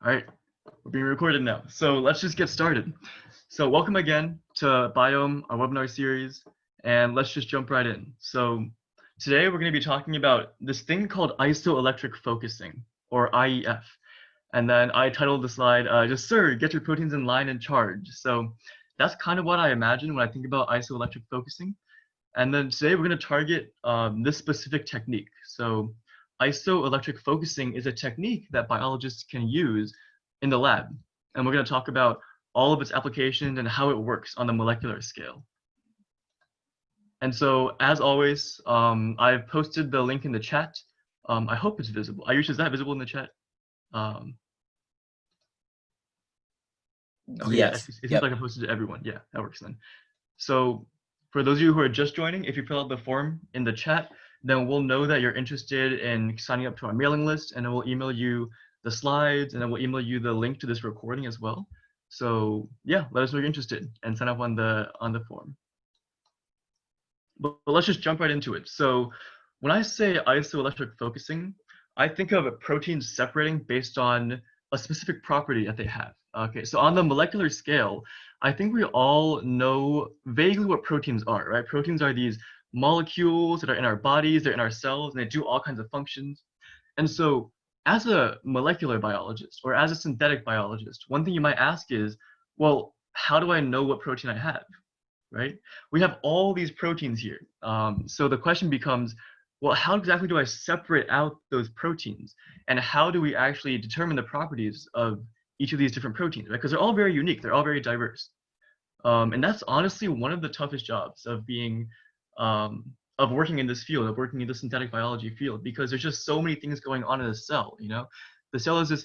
All right, we're being recorded now. So let's just get started. So welcome again to BIOME, our webinar series, and let's just jump right in. So today we're going to be talking about this thing called isoelectric focusing, or IEF. And then I titled the slide, just "Sir, get your proteins in line and charge." So that's kind of what I imagine when I think about isoelectric focusing. And then today we're going to target this specific technique. So isoelectric focusing is a technique that biologists can use in the lab. And we're going to talk about all of its applications and how it works on the molecular scale. And so, as always, I've posted the link in the chat. I hope it's visible. Ayush, is that visible in the chat? Okay, Yes. it seems like I posted it to everyone. Yeah, that works then. So for those of you who are just joining, if you fill out the form in the chat, then we'll know that you're interested in signing up to our mailing list, and then we'll email you the slides, and then we'll email you the link to this recording as well. So yeah, let us know you're interested and sign up on the form. But let's just jump right into it. So when I say isoelectric focusing, I think of proteins separating based on a specific property that they have. Okay, so on the molecular scale, I think we all know vaguely what proteins are, right? Proteins are these molecules that are in our bodies, they're in our cells, and they do all kinds of functions. And so as a molecular biologist or as a synthetic biologist, one thing you might ask is, well, how do I know what protein I have, right? We have all these proteins here. So the question becomes, well, how exactly do I separate out those proteins? And how do we actually determine the properties of each of these different proteins, right? Because they're all very unique, they're all very diverse. And that's honestly one of the toughest jobs of being, of working in this field, of working in the synthetic biology field, because there's just so many things going on in a cell, you know? The cell is this,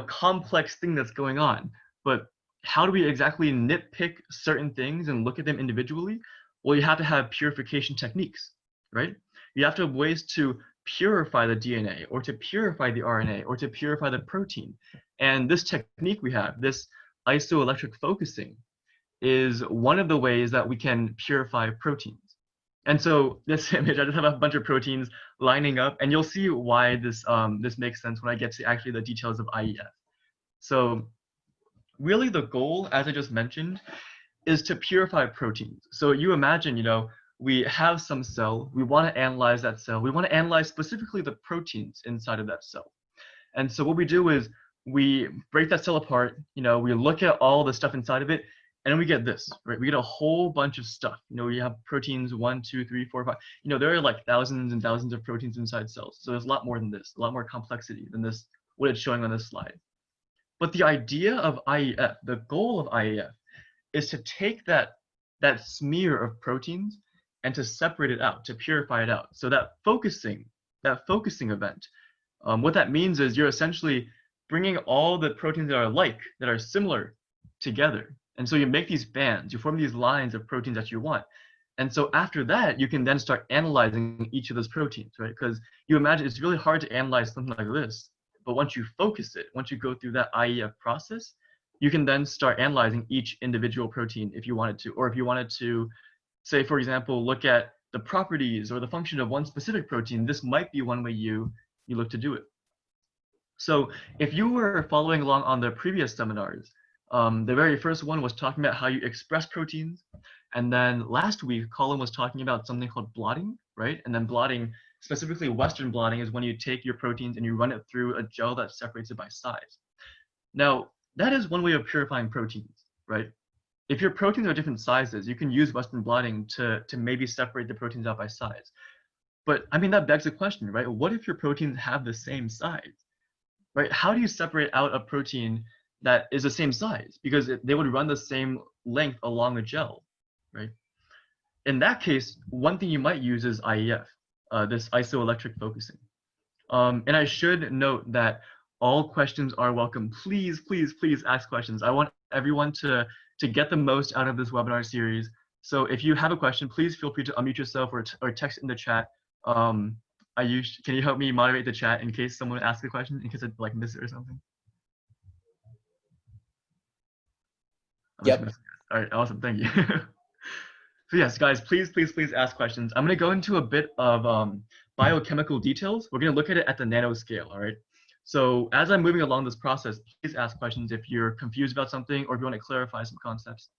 complex thing that's going on, but how do we exactly nitpick certain things and look at them individually? Well, you have to have purification techniques, right? You have to have ways to purify the DNA or to purify the RNA or to purify the protein. And this technique we have, this isoelectric focusing, is one of the ways that we can purify proteins. And so this image, I just have a bunch of proteins lining up, and you'll see why this makes sense when I get to actually the details of IEF. So really the goal, as I just mentioned, is to purify proteins. So you imagine, we have some cell, we want to analyze that cell, we want to analyze specifically the proteins inside of that cell. And so what we do is we break that cell apart, we look at all the stuff inside of it, and then we get this, right? We get a whole bunch of stuff. We have proteins 1, 2, 3, 4, 5. There are like thousands and thousands of proteins inside cells. So there's a lot more than this, a lot more complexity than this, what it's showing on this slide. But the idea of IEF, the goal of IEF, is to take that smear of proteins and to separate it out, to purify it out. So that focusing event, what that means is you're essentially bringing all the proteins that are similar together. And so you make these bands, you form these lines of proteins that you want. And so after that, you can then start analyzing each of those proteins, right? Because you imagine it's really hard to analyze something like this. But once you focus it, once you go through that IEF process, you can then start analyzing each individual protein if you wanted to. Or if you wanted to, say, for example, look at the properties or the function of one specific protein, this might be one way you look to do it. So if you were following along on the previous seminars, the very first one was talking about how you express proteins. And then last week, Colin was talking about something called blotting, right? And then blotting, specifically Western blotting, is when you take your proteins and you run it through a gel that separates it by size. Now, that is one way of purifying proteins, right? If your proteins are different sizes, you can use Western blotting to maybe separate the proteins out by size. But I mean, that begs the question, right? What if your proteins have the same size, right? How do you separate out a protein that is the same size? Because they would run the same length along the gel, right? In that case, one thing you might use is IEF, this isoelectric focusing. And I should note that all questions are welcome. Please, please, please ask questions. I want everyone to get the most out of this webinar series. So if you have a question, please feel free to unmute yourself or text in the chat. Can you help me moderate the chat in case someone asks a question, in case I miss it or something? Yep. All right, awesome, thank you. So yes, guys, please, please, please ask questions. I'm gonna go into a bit of biochemical details. We're gonna look at it at the nanoscale, all right? So as I'm moving along this process, please ask questions if you're confused about something or if you want to clarify some concepts.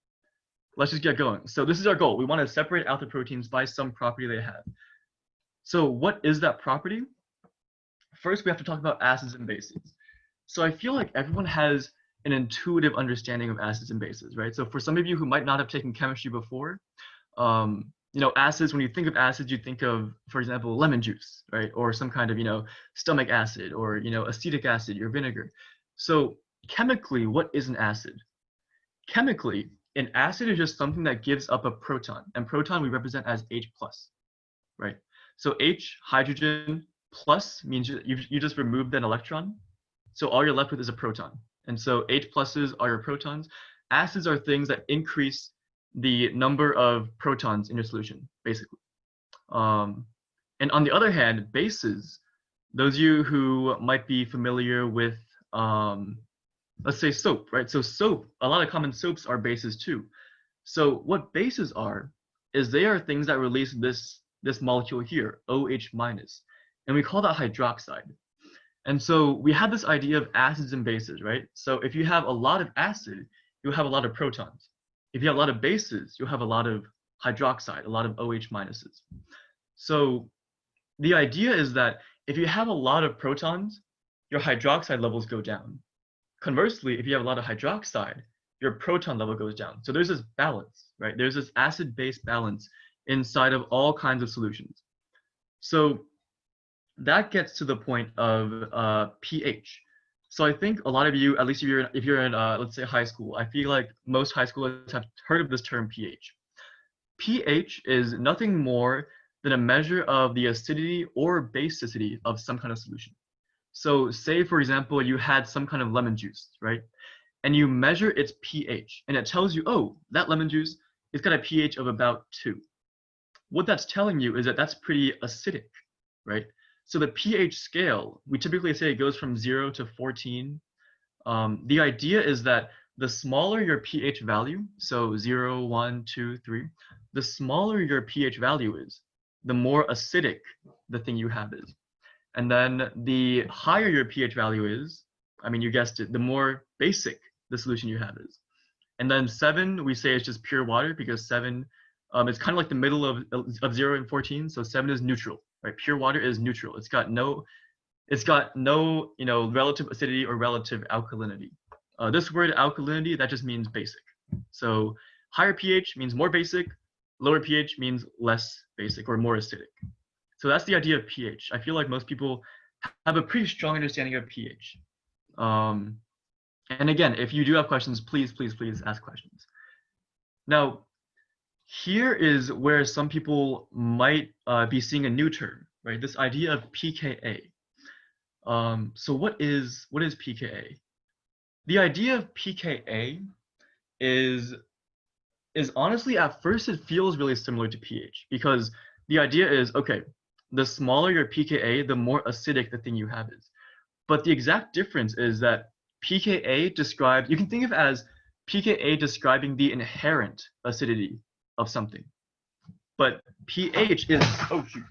Let's just get going. So this is our goal. We want to separate out the proteins by some property they have. So what is that property? First, we have to talk about acids and bases. So I feel like everyone has an intuitive understanding of acids and bases, right? So for some of you who might not have taken chemistry before, acids, when you think of acids, you think of, for example, lemon juice, right? Or some kind of, stomach acid or, acetic acid or vinegar. So chemically, what is an acid? Chemically, an acid is just something that gives up a proton, and proton we represent as H+, right? So H, hydrogen, plus means you just removed an electron. So all you're left with is a proton. And so H pluses are your protons. Acids are things that increase the number of protons in your solution, basically. And on the other hand, bases, those of you who might be familiar with, let's say soap, right? So soap, a lot of common soaps are bases too. So what bases are, is they are things that release this molecule here, OH minus, and we call that hydroxide. And so we have this idea of acids and bases, right? So if you have a lot of acid, you'll have a lot of protons. If you have a lot of bases, you'll have a lot of hydroxide, a lot of OH minuses. So the idea is that if you have a lot of protons, your hydroxide levels go down. Conversely, if you have a lot of hydroxide, your proton level goes down. So there's this balance, right? There's this acid-base balance inside of all kinds of solutions. So that gets to the point of pH. So I think a lot of you, at least if you're in let's say high school, I feel like most high schoolers have heard of this term pH. pH is nothing more than a measure of the acidity or basicity of some kind of solution. So say, for example, you had some kind of lemon juice, right? And you measure its pH, and it tells you, oh, that lemon juice has got a pH of about 2. What that's telling you is that that's pretty acidic, right? So the pH scale, we typically say it goes from 0 to 14. The idea is that the smaller your pH value, so 0, 1, 2, 3, the smaller your pH value is, the more acidic the thing you have is. And then the higher your pH value is, I mean, you guessed it, the more basic the solution you have is. And then 7, we say it's just pure water, because 7 is kind of like the middle of 0 and 14. So 7 is neutral, right? Pure water is neutral. It's got no relative acidity or relative alkalinity. This word alkalinity, that just means basic. So higher pH means more basic, lower pH means less basic or more acidic. So that's the idea of pH. I feel like most people have a pretty strong understanding of pH. And again, if you do have questions, please ask questions. Now, here is where some people might be seeing a new term, right? This idea of pKa. So what is pKa? The idea of pKa is honestly, at first it feels really similar to pH, because the idea is, okay, the smaller your pKa, the more acidic the thing you have is. But the exact difference is that pKa describes, you can think of it as pKa describing the inherent acidity of something. But pH is, oh shoot,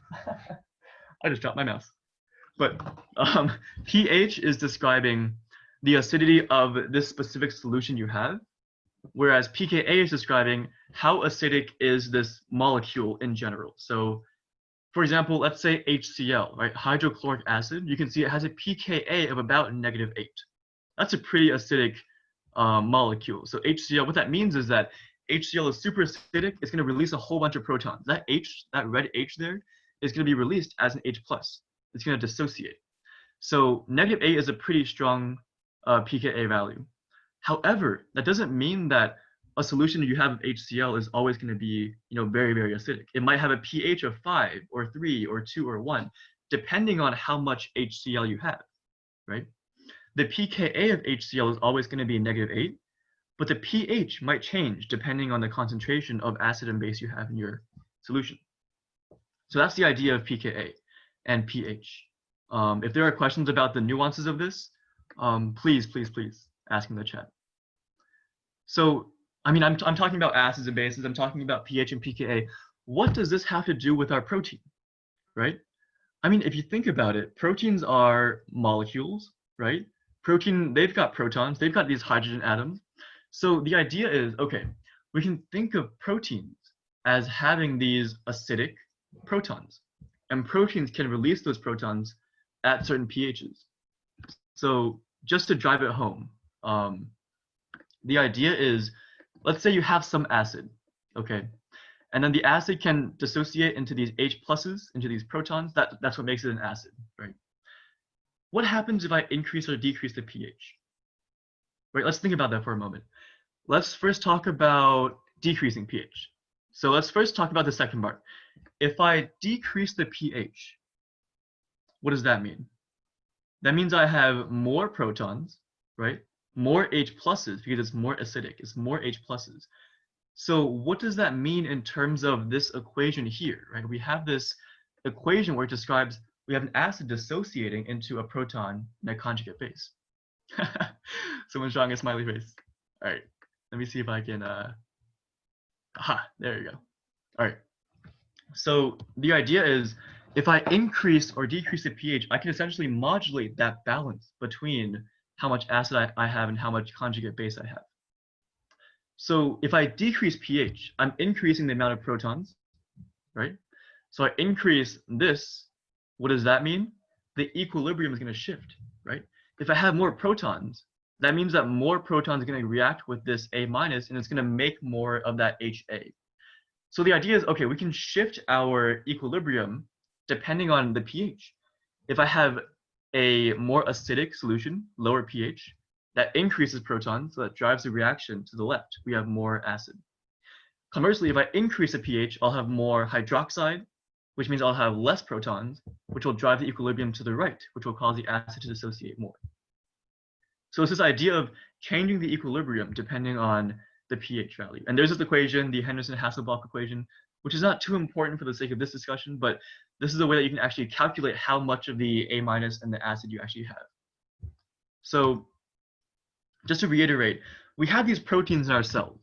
I just dropped my mouse. But pH is describing the acidity of this specific solution you have, whereas pKa is describing how acidic is this molecule in general. So for example, let's say HCl, right? Hydrochloric acid, you can see it has a pKa of about -8. That's a pretty acidic molecule. So HCl, what that means is that HCl is super acidic. It's going to release a whole bunch of protons. That red H there, is going to be released as an H+. It's going to dissociate. So -8 is a pretty strong pKa value. However, that doesn't mean that a solution you have of HCl is always going to be, very, very acidic. It might have a pH of 5 or 3 or 2 or 1, depending on how much HCl you have, right? The pKa of HCl is always going to be -8, but the pH might change depending on the concentration of acid and base you have in your solution. So that's the idea of pKa and pH. If there are questions about the nuances of this, please ask in the chat. So, I mean, I'm talking about acids and bases, I'm talking about pH and pKa. What does this have to do with our protein, right? I mean, if you think about it, proteins are molecules, right? Protein, they've got protons, they've got these hydrogen atoms. So the idea is, okay, we can think of proteins as having these acidic protons, and proteins can release those protons at certain pHs. So just to drive it home, the idea is, let's say you have some acid, okay? And then the acid can dissociate into these H pluses, into these protons. That's what makes it an acid, right? What happens if I increase or decrease the pH? Right, let's think about that for a moment. Let's first talk about decreasing pH. So let's first talk about the second part. If I decrease the pH, what does that mean? That means I have more protons, right? More H pluses because it's more acidic, it's more H pluses. So what does that mean in terms of this equation here, right? We have this equation where it describes we have an acid dissociating into a proton and a conjugate base. Someone's drawing a smiley face. All right, let me see if I can, aha, there you go. All right, so the idea is if I increase or decrease the pH, I can essentially modulate that balance between how much acid I have and how much conjugate base I have. So if I decrease pH, I'm increasing the amount of protons, right? So I increase this, what does that mean? The equilibrium is going to shift, right? If I have more protons, that means that more protons are going to react with this A minus, and it's going to make more of that HA. So the idea is, okay, we can shift our equilibrium depending on the pH. If I have a more acidic solution, lower pH, that increases protons, so that drives the reaction to the left. We have more acid. Conversely, if I increase the pH, I'll have more hydroxide, which means I'll have less protons, which will drive the equilibrium to the right, which will cause the acid to dissociate more. So it's this idea of changing the equilibrium depending on the pH value. And there's this equation, the Henderson-Hasselbalch equation, which is not too important for the sake of this discussion, but this is a way that you can actually calculate how much of the A minus and the acid you actually have. So just to reiterate, we have these proteins in our cells,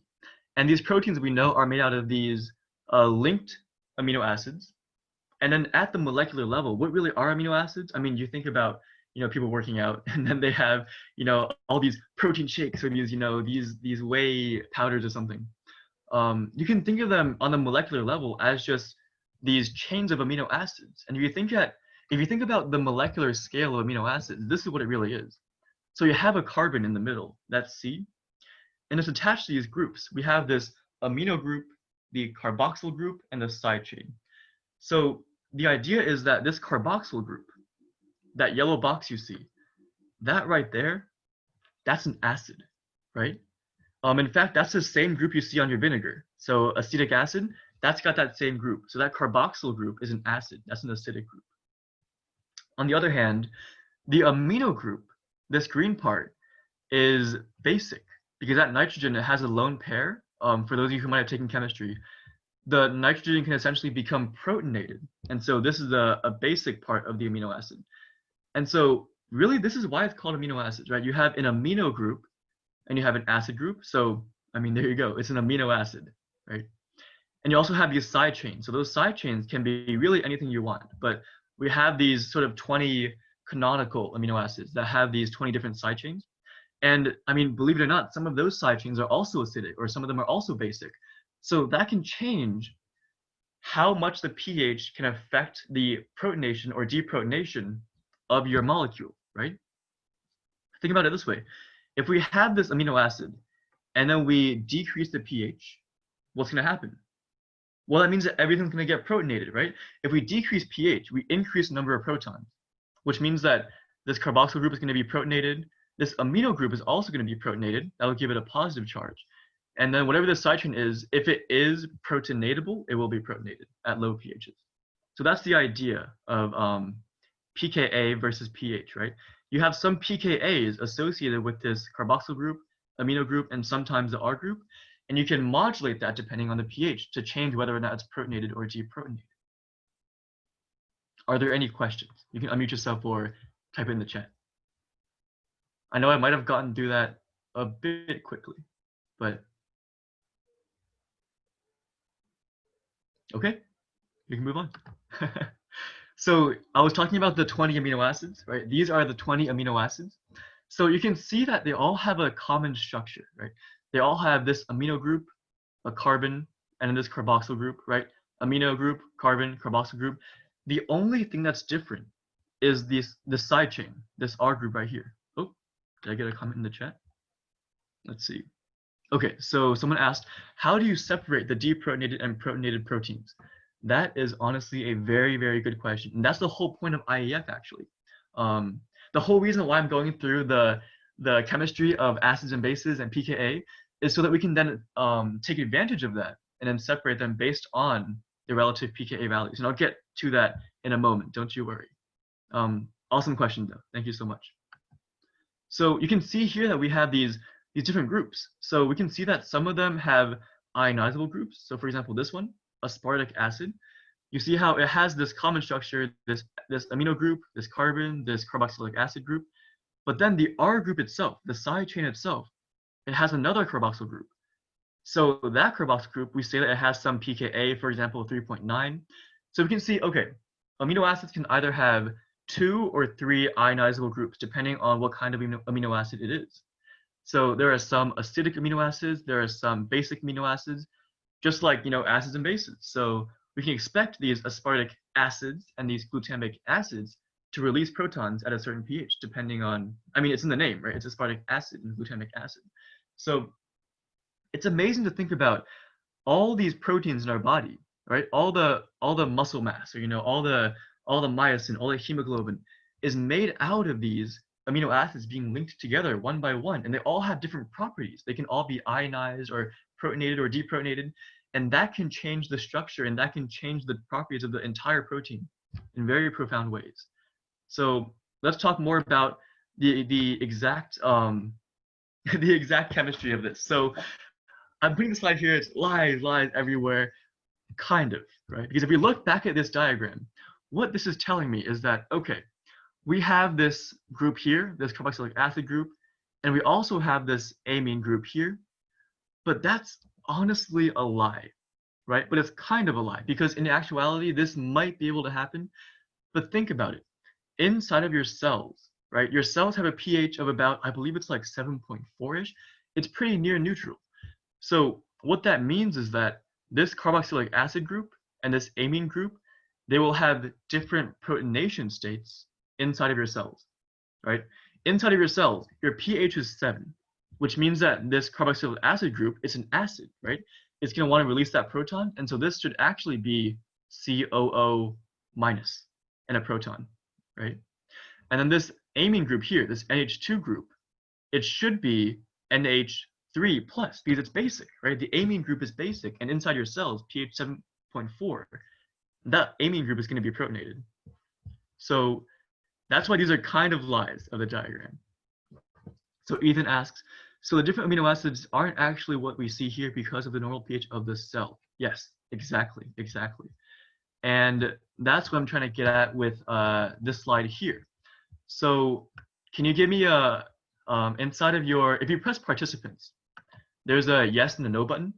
and these proteins we know are made out of these linked amino acids. And then at the molecular level, what really are amino acids? I mean, you think about, people working out, and then they have, all these protein shakes or these, these whey powders or something. You can think of them on the molecular level as just these chains of amino acids. And if you think about the molecular scale of amino acids, this is what it really is. So you have a carbon in the middle, that's C, and it's attached to these groups. We have this amino group, the carboxyl group, and the side chain. So the idea is that this carboxyl group, that yellow box you see, that right there, that's an acid, right? In fact, that's the same group you see on your vinegar. So acetic acid, that's got that same group. So that carboxyl group is an acid, that's an acidic group. On the other hand, the amino group, this green part, is basic because that nitrogen, it has a lone pair. For those of you who might have taken chemistry, the nitrogen can essentially become protonated. And so this is a basic part of the amino acid. And so really this is why it's called amino acids, right? You have an amino group and you have an acid group. So, I mean, there you go. It's an amino acid, right? And you also have these side chains. So those side chains can be really anything you want, but we have these sort of 20 canonical amino acids that have these 20 different side chains. And I mean, believe it or not, some of those side chains are also acidic, or some of them are also basic. So that can change how much the pH can affect the protonation or deprotonation of your molecule, right? Think about it this way. If we have this amino acid and then we decrease the pH, what's going to happen? Well, that means that everything's going to get protonated, right? If we decrease pH, we increase the number of protons, which means that this carboxyl group is going to be protonated. This amino group is also going to be protonated. That will give it a positive charge. And then whatever the side chain is, if it is protonatable, it will be protonated at low pHs. So that's the idea of pKa versus pH, right? You have some pKa's associated with this carboxyl group, amino group, and sometimes the R group. And you can modulate that depending on the pH to change whether or not it's protonated or deprotonated. Are there any questions? You can unmute yourself or type it in the chat. I know I might have gotten through that a bit quickly, but okay, you can move on. So I was talking about the 20 amino acids, right? These are the 20 amino acids. So you can see that they all have a common structure, right? They all have this amino group, a carbon, and then this carboxyl group, right? Amino group, carbon, carboxyl group. The only thing that's different is this side chain, this R group right here. Oh, did I get a comment in the chat? Let's see. Okay, so someone asked, how do you separate the deprotonated and protonated proteins? That is honestly a very, very good question. And that's the whole point of IEF, actually. The whole reason why I'm going through the chemistry of acids and bases and pKa is so that we can then take advantage of that and then separate them based on the relative pKa values. And I'll get to that in a moment, don't you worry. Awesome question, though. Thank you so much. So you can see here that we have these different groups. So we can see that some of them have ionizable groups. So for example, this one, aspartic acid, you see how it has this common structure, this amino group, this carbon, this carboxylic acid group. But then the R group itself, the side chain itself, it has another carboxyl group. So that carboxyl group, we say that it has some pKa, for example, 3.9. So we can see, okay, amino acids can either have 2 or 3 ionizable groups, depending on what kind of amino acid it is. So there are some acidic amino acids, there are some basic amino acids, just like, acids and bases. So we can expect these aspartic acids and these glutamic acids to release protons at a certain pH, depending on, it's in the name, right? It's aspartic acid and glutamic acid. So it's amazing to think about all these proteins in our body, right? All the muscle mass, or all the myosin, all the hemoglobin is made out of these amino acids being linked together one by one, and they all have different properties. They can all be ionized or protonated or deprotonated, and that can change the structure and that can change the properties of the entire protein in very profound ways. So let's talk more about the exact the exact chemistry of this. So I'm putting the slide here. It's lies everywhere, kind of, right? Because if we look back at this diagram, what this is telling me is that, okay, we have this group here, this carboxylic acid group, and we also have this amine group here, but that's honestly a lie, right? But it's kind of a lie, because in actuality, this might be able to happen, but think about it. Inside of your cells, right, your cells have a pH of about, I believe it's like 7.4-ish. It's pretty near neutral. So what that means is that this carboxylic acid group and this amine group, they will have different protonation states inside of your cells, right? Inside of your cells, your pH is 7, which means that this carboxylic acid group is an acid, right? It's going to want to release that proton, and so this should actually be COO minus and a proton, right? And then this amine group here, this NH2 group, it should be NH3 plus because it's basic, right? The amine group is basic, and inside your cells, pH 7.4, that amine group is going to be protonated. So that's why these are kind of lies of the diagram. So Ethan asks, so the different amino acids aren't actually what we see here because of the normal pH of the cell. Yes, exactly. And that's what I'm trying to get at with this slide here. So can you give me a, inside of your, if you press participants, there's a yes and a no button.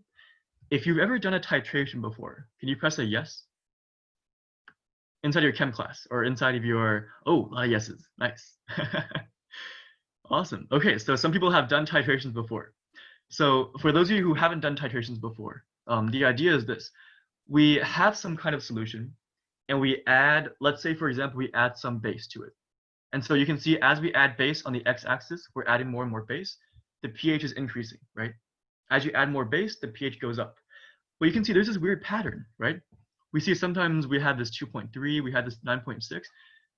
If you've ever done a titration before, can you press a yes? Inside your chem class or inside of your, oh, a lot of yeses, nice. Awesome. Okay, so some people have done titrations before. So for those of you who haven't done titrations before, the idea is this. We have some kind of solution and we add, let's say for example, we add some base to it. And so you can see as we add base on the x-axis, we're adding more and more base. The pH is increasing, right? As you add more base, the pH goes up. Well, you can see there's this weird pattern, right? We see sometimes we have this 2.3, we have this 9.6.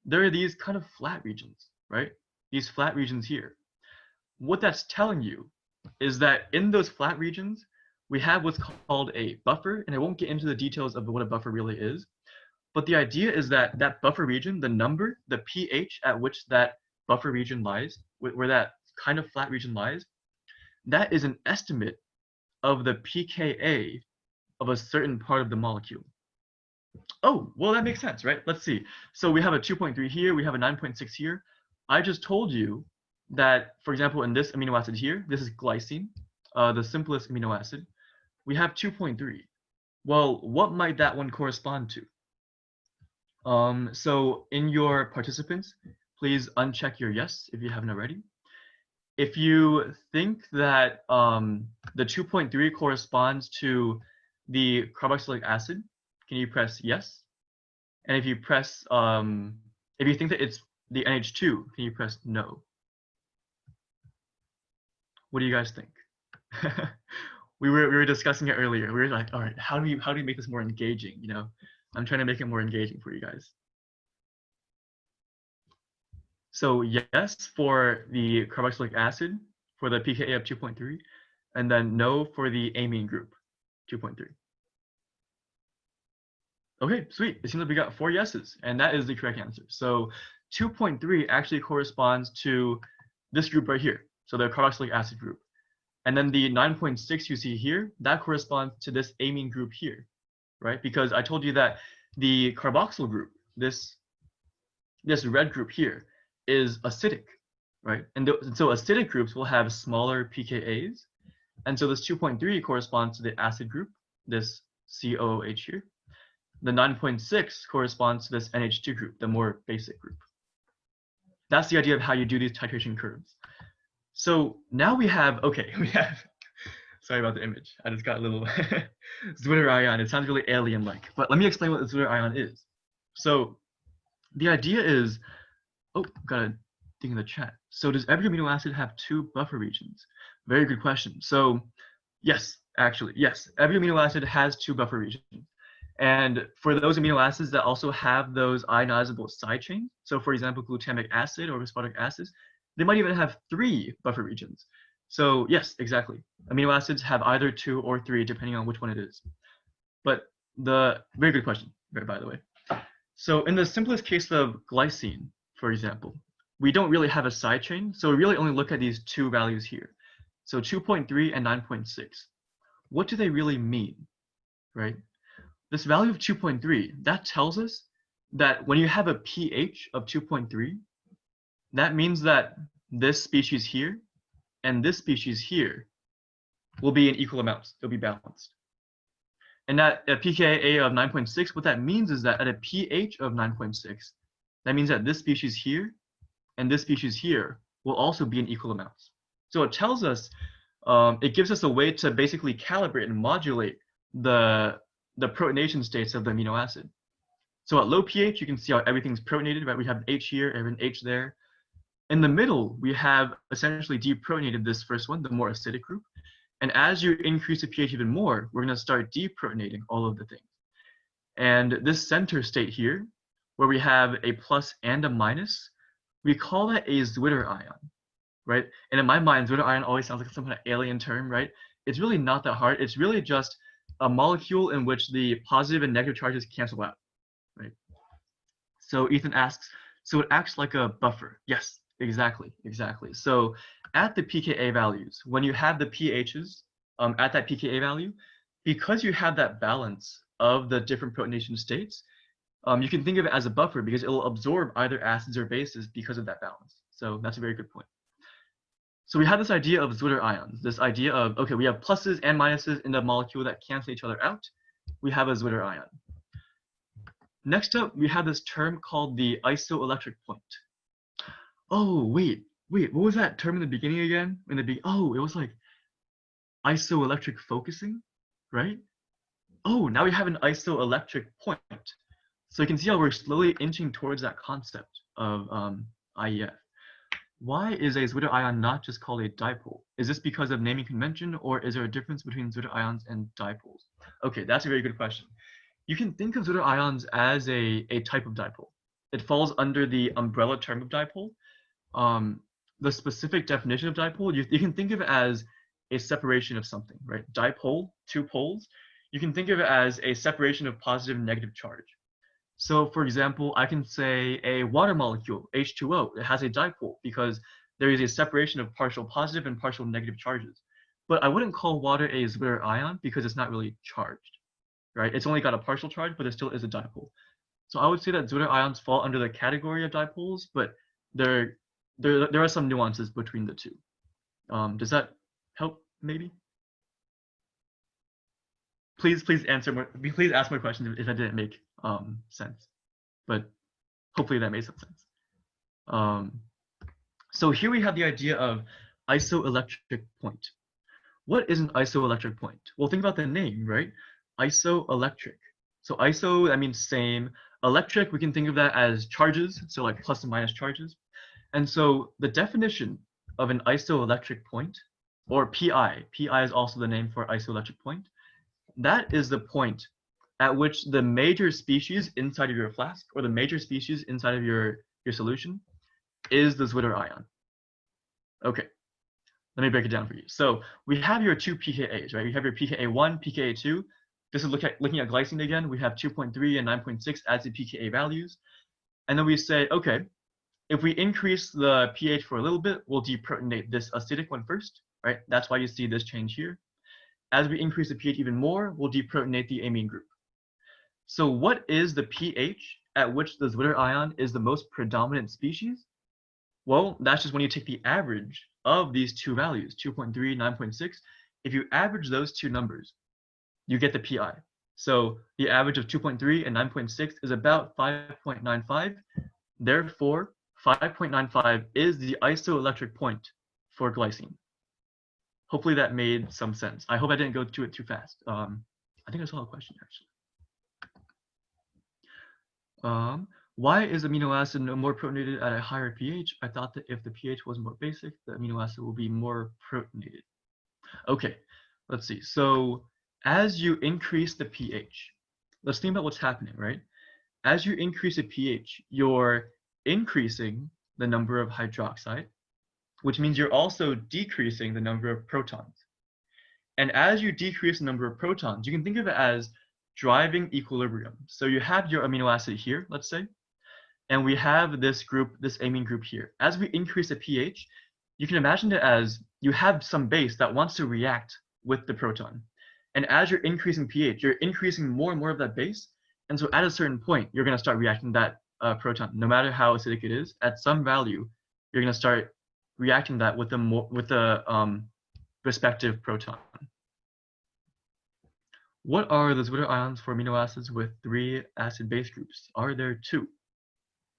There are these kind of flat regions, right? These flat regions here. What that's telling you is that in those flat regions, we have what's called a buffer, and I won't get into the details of what a buffer really is, but the idea is that that buffer region, the number, the pH at which that buffer region lies, where that kind of flat region lies, that is an estimate of the pKa of a certain part of the molecule. Oh, well, that makes sense, right? Let's see. So we have a 2.3 here, we have a 9.6 here. I just told you that, for example, in this amino acid here, this is glycine, the simplest amino acid. We have 2.3. Well, what might that one correspond to? So in your participants, please uncheck your yes if you haven't already. If you think that the 2.3 corresponds to the carboxylic acid, can you press yes? And if you press, if you think that it's the NH2, can you press no? What do you guys think? we were discussing it earlier. We were like, all right, how do we make this more engaging? You know, I'm trying to make it more engaging for you guys. So yes for the carboxylic acid for the pKa of 2.3, and then no for the amine group, 2.3. Okay, sweet. It seems like we got 4 yeses, and that is the correct answer. So 2.3 actually corresponds to this group right here, so the carboxylic acid group. And then the 9.6 you see here, that corresponds to this amine group here, right? Because I told you that the carboxyl group, this red group here, is acidic, right? And so acidic groups will have smaller pKa's. And so this 2.3 corresponds to the acid group, this COOH here. The 9.6 corresponds to this NH2 group, the more basic group. That's the idea of how you do these titration curves. So now we have, sorry about the image. I just got a little Zwitterion. It sounds really alien-like. But let me explain what the Zwitterion is. So the idea is, got a thing in the chat. So does every amino acid have 2 buffer regions? Very good question. So yes, actually, yes. Every amino acid has 2 buffer regions. And for those amino acids that also have those ionizable side chains, so for example, glutamic acid or aspartic acids, they might even have 3 buffer regions. So yes, exactly. Amino acids have either 2 or 3, depending on which one it is. But very good question, by the way. So in the simplest case of glycine, for example, we don't really have a side chain, so we really only look at these 2 values here. So 2.3 and 9.6. What do they really mean, right? This value of 2.3, that tells us that when you have a pH of 2.3, that means that this species here and this species here will be in equal amounts. They'll be balanced. And at a pKa of 9.6, what that means is that at a pH of 9.6, that means that this species here and this species here will also be in equal amounts. So it tells us, it gives us a way to basically calibrate and modulate the protonation states of the amino acid. So at low pH, you can see how everything's protonated, right? We have H here and an H there. In the middle, we have essentially deprotonated this first one, the more acidic group. And as you increase the pH even more, we're going to start deprotonating all of the things. And this center state here, where we have a plus and a minus, we call that a Zwitterion, right? And in my mind, Zwitterion always sounds like some kind of alien term, right? It's really not that hard. It's really just a molecule in which the positive and negative charges cancel out, right? So Ethan asks, so it acts like a buffer. Yes, exactly. So at the pKa values, when you have the pHs at that pKa value, because you have that balance of the different protonation states, you can think of it as a buffer because it will absorb either acids or bases because of that balance. So that's a very good point. So we have this idea of Zwitterions, this idea of, okay, we have pluses and minuses in the molecule that cancel each other out. We have a Zwitterion. Next up, we have this term called the isoelectric point. Oh, wait, what was that term in the beginning again? Oh, it was like isoelectric focusing, right? Oh, now we have an isoelectric point. So you can see how we're slowly inching towards that concept of IEF. Why is a Zwitterion not just called a dipole? Is this because of naming convention, or is there a difference between Zwitterions and dipoles? Okay, that's a very good question. You can think of Zwitterions as a type of dipole. It falls under the umbrella term of dipole. The specific definition of dipole, you can think of it as a separation of something, right? Dipole, 2 poles. You can think of it as a separation of positive and negative charge. So for example, I can say a water molecule, H2O, it has a dipole because there is a separation of partial positive and partial negative charges. But I wouldn't call water a Zwitterion because it's not really charged, right? It's only got a partial charge, but it still is a dipole. So I would say that Zwitterions fall under the category of dipoles, but there are some nuances between the two. Does that help, maybe? Please ask more questions if that didn't make sense. but hopefully that made some sense. So here we have the idea of isoelectric point. What is an isoelectric point? Well, think about the name, right? Isoelectric. So iso, that means same. Electric, we can think of that as charges, so like plus and minus charges. And so the definition of an isoelectric point, or PI is also the name for isoelectric point, that is the point at which the major species inside of your flask, or the major species inside of your solution, is the Zwitter ion. Okay, let me break it down for you. So we have your two pKa's, right? We have your pKa1, pKa2. This is looking at glycine again. We have 2.3 and 9.6 as the pKa values. And then we say, okay, if we increase the pH for a little bit, we'll deprotonate this acidic one first, right? That's why you see this change here. As we increase the pH even more, we'll deprotonate the amine group. So what is the pH at which the Zwitter ion is the most predominant species? Well, that's just when you take the average of these two values, 2.3, 9.6. If you average those two numbers, you get the PI. So the average of 2.3 and 9.6 is about 5.95. Therefore, 5.95 is the isoelectric point for glycine. Hopefully that made some sense. I hope I didn't go through it too fast. I think I saw a question actually. Why is amino acid more protonated at a higher pH? I thought that if the pH was more basic, the amino acid will be more protonated. Okay, let's see. So as you increase the pH, let's think about what's happening, right? As you increase the pH, you're increasing the number of hydroxide, which means you're also decreasing the number of protons. And as you decrease the number of protons, you can think of it as driving equilibrium. So you have your amino acid here, let's say, and we have this group, this amine group here. As we increase the pH, you can imagine it as you have some base that wants to react with the proton. And as you're increasing pH, you're increasing more and more of that base. And so at a certain point, you're going to start reacting that proton, no matter how acidic it is. At some value, you're going to start reacting that with the respective proton. What are the Zwitter ions for amino acids with 3 acid base groups? Are there 2?